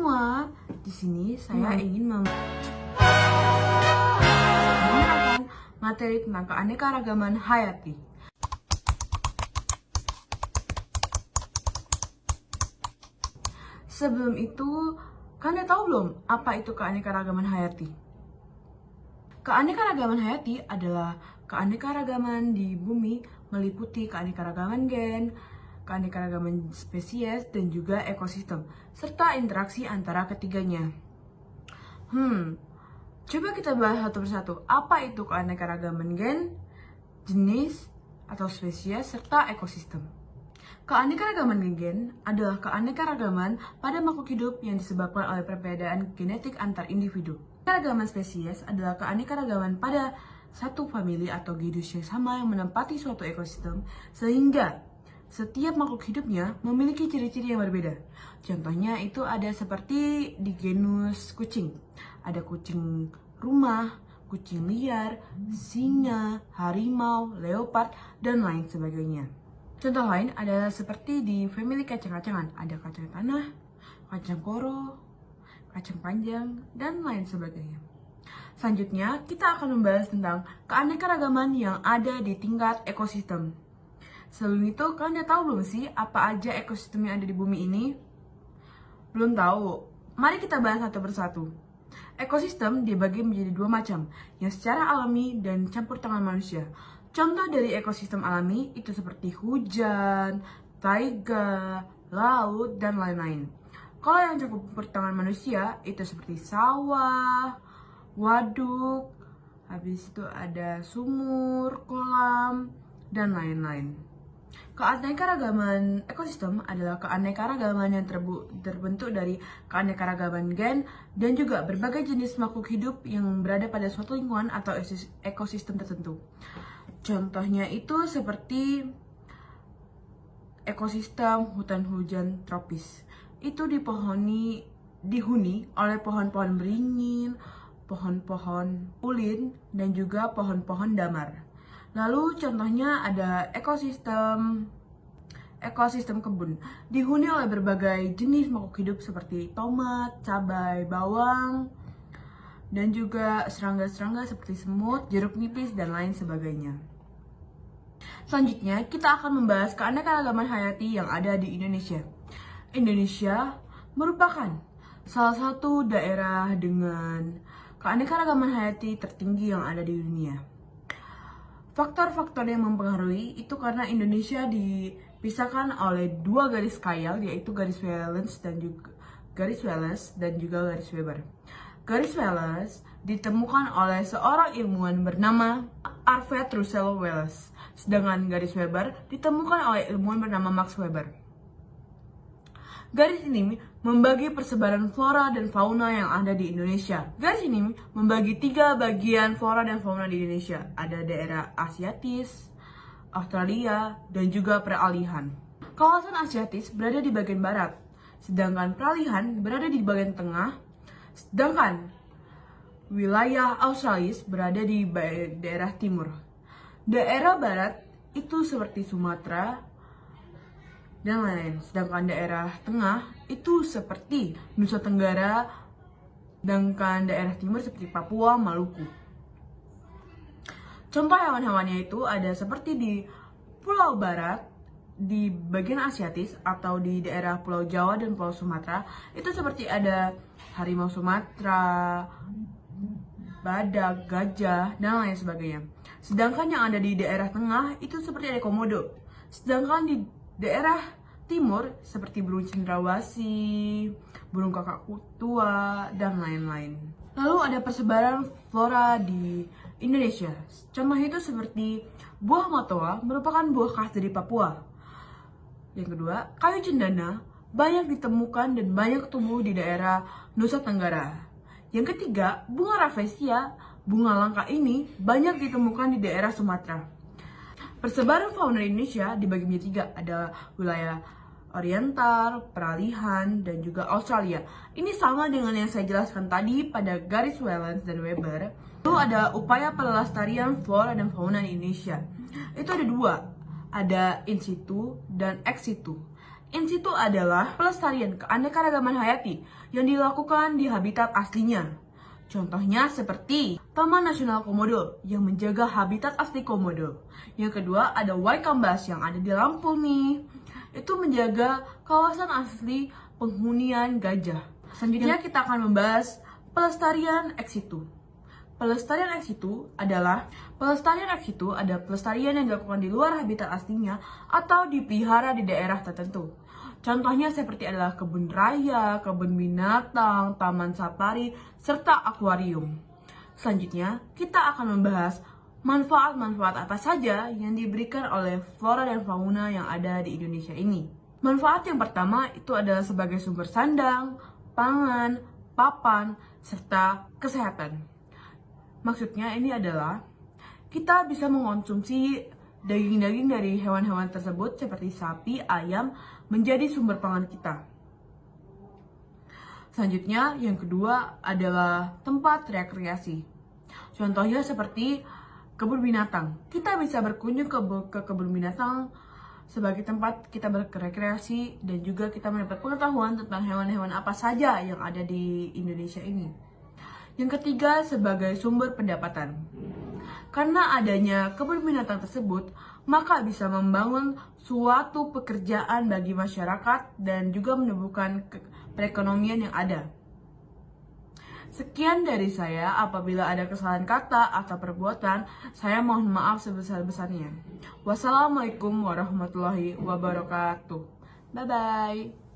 semua, di sini saya ingin memberikan materi tentang keanekaragaman hayati. Sebelum itu, kalian tahu belum apa itu keanekaragaman hayati? Keanekaragaman hayati adalah keanekaragaman di bumi meliputi keanekaragaman gen, keanekaragaman spesies, dan juga ekosistem, serta interaksi antara ketiganya. Coba kita bahas satu persatu. Apa itu keanekaragaman gen, jenis atau spesies, serta ekosistem? Keanekaragaman gen adalah keanekaragaman pada makhluk hidup yang disebabkan oleh perbedaan genetik antar individu. Keanekaragaman spesies adalah keanekaragaman pada satu famili atau genus yang sama yang menempati suatu ekosistem, sehingga setiap makhluk hidupnya memiliki ciri-ciri yang berbeda. Contohnya itu ada seperti di genus kucing. Ada kucing rumah, kucing liar, singa, harimau, leopard, dan lain sebagainya. Contoh lain adalah seperti di famili kacang-kacangan. Ada kacang tanah, kacang koro, kacang panjang, dan lain sebagainya. Selanjutnya, kita akan membahas tentang keanekaragaman yang ada di tingkat ekosistem. Sebelum itu, kalian udah tahu belum sih apa aja ekosistem yang ada di bumi ini? Belum tahu? Mari kita bahas satu persatu. Ekosistem dibagi menjadi dua macam, yang secara alami dan campur tangan manusia. Contoh dari ekosistem alami itu seperti hujan, taiga, laut, dan lain-lain. Kalau yang campur tangan manusia itu seperti sawah, waduk, habis itu ada sumur, kolam, dan lain-lain. Keanekaragaman ekosistem adalah keanekaragaman yang terbentuk dari keanekaragaman gen dan juga berbagai jenis makhluk hidup yang berada pada suatu lingkungan atau ekosistem tertentu. Contohnya itu seperti ekosistem hutan hujan tropis. Itu dihuni oleh pohon-pohon beringin, pohon-pohon ulin, dan juga pohon-pohon damar. Lalu contohnya ada ekosistem kebun, dihuni oleh berbagai jenis makhluk hidup seperti tomat, cabai, bawang, dan juga serangga-serangga seperti semut, jeruk nipis, dan lain sebagainya. Selanjutnya, kita akan membahas keanekaragaman hayati yang ada di Indonesia. Indonesia merupakan salah satu daerah dengan keanekaragaman hayati tertinggi yang ada di dunia. Faktor-faktor yang mempengaruhi itu karena Indonesia dipisahkan oleh dua garis khayal, yaitu garis Wallace dan juga garis Weber. Garis Wallace ditemukan oleh seorang ilmuwan bernama Alfred Russel Wallace, sedangkan garis Weber ditemukan oleh ilmuwan bernama Max Weber. Garis ini membagi persebaran flora dan fauna yang ada di Indonesia. Garis ini membagi 3 bagian flora dan fauna di Indonesia. Ada daerah Asiatis, Australia, dan juga peralihan. Kawasan Asiatis berada di bagian barat, sedangkan peralihan berada di bagian tengah, sedangkan wilayah Australis berada di daerah timur. Daerah barat itu seperti Sumatera dan lain-lain, sedangkan daerah tengah itu seperti Nusa Tenggara, sedangkan daerah timur seperti Papua, Maluku. Contoh hewan-hewannya itu ada seperti di Pulau Barat, di bagian Asiatis atau di daerah Pulau Jawa dan Pulau Sumatera, itu seperti ada harimau Sumatera, badak, gajah, dan lain sebagainya. Sedangkan yang ada di daerah tengah itu seperti ada komodo. Sedangkan di daerah timur seperti burung cendrawasih, burung kakak tua, dan lain-lain. Lalu ada persebaran flora di Indonesia. Contoh itu seperti buah matoa merupakan buah khas dari Papua. Yang kedua, kayu cendana banyak ditemukan dan banyak tumbuh di daerah Nusa Tenggara. Yang ketiga, bunga rafflesia, bunga langka ini banyak ditemukan di daerah Sumatera. Persebaran fauna Indonesia dibagi menjadi 3, ada wilayah oriental, peralihan, dan juga Australia. Ini sama dengan yang saya jelaskan tadi pada garis Wallace dan Weber. Lalu ada upaya pelestarian flora dan fauna di Indonesia. Itu ada 2, ada in situ dan ex situ. In situ adalah pelestarian keanekaragaman hayati yang dilakukan di habitat aslinya. Contohnya seperti Taman Nasional Komodo yang menjaga habitat asli komodo. Yang kedua ada Waikambas yang ada di Lampung nih. Itu menjaga kawasan asli penghunian gajah. Selanjutnya kita akan membahas pelestarian ex situ. Pelestarian ex situ adalah pelestarian yang dilakukan di luar habitat aslinya atau dipelihara di daerah tertentu. Contohnya seperti adalah kebun raya, kebun binatang, taman safari, serta akuarium. Selanjutnya, kita akan membahas manfaat-manfaat apa saja yang diberikan oleh flora dan fauna yang ada di Indonesia ini. Manfaat yang pertama itu adalah sebagai sumber sandang, pangan, papan, serta kesehatan. Maksudnya ini adalah kita bisa mengonsumsi daging-daging dari hewan-hewan tersebut seperti sapi, ayam menjadi sumber pangan kita. Selanjutnya yang kedua adalah tempat rekreasi. Contohnya seperti kebun binatang. Kita bisa berkunjung ke kebun binatang sebagai tempat kita berrekreasi dan juga kita mendapat pengetahuan tentang hewan-hewan apa saja yang ada di Indonesia ini. Yang ketiga, sebagai sumber pendapatan. Karena adanya kebun binatang tersebut, maka bisa membangun suatu pekerjaan bagi masyarakat dan juga menumbuhkan perekonomian yang ada. Sekian dari saya. Apabila ada kesalahan kata atau perbuatan, saya mohon maaf sebesar-besarnya. Wassalamualaikum warahmatullahi wabarakatuh. Bye-bye.